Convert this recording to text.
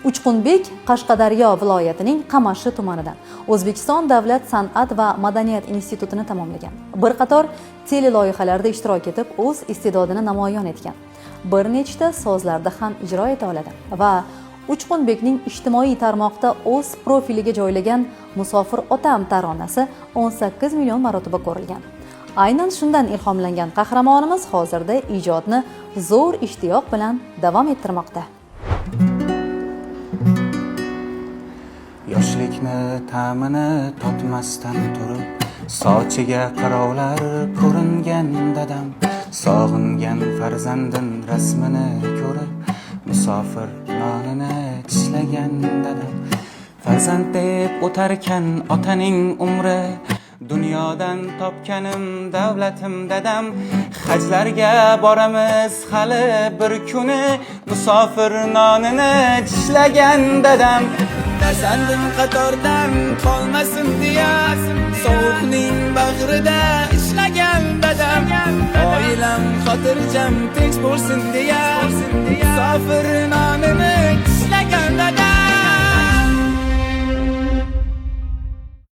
Uchqunbek Qashqadaryo viloyatining Qamashi tumanidan O'zbekiston Davlat san'at va madaniyat institutini tamomlagan. Bir qator teleloyihalarda ishtirok etib, o'z iste'dodini namoyon etgan. Bir nechta sozlarda ham ijro eta oladi va Uchqunbekning ijtimoiy tarmoqda o'z profiliga joylagan Musofir otam taronasi 18 million marotaba ko'rilgan. Aynan shundan ilhomlangan qahramonimiz hozirda ijodni zo'r ishtiyoq bilan davom ettirmoqda. Yoshlikni ta'mini totmasdan turib, sochiga qarovlar ko'ringan dadam, sog'ingan farzandin rasmini ko'rib, musofir nonini tishlagan dadam. Farzand deb o'tarkan otaning umri, dunyodan topganim davlatim dadam. Hajlarga boramiz hali bir kuni, musofir nonini tishlagan dadam. Farzandim qatordan qolmasin deya, sovuqning bag'rida ishlagan dadam. Oilam xotirjam tinch bo'lsin deya, musofir nonini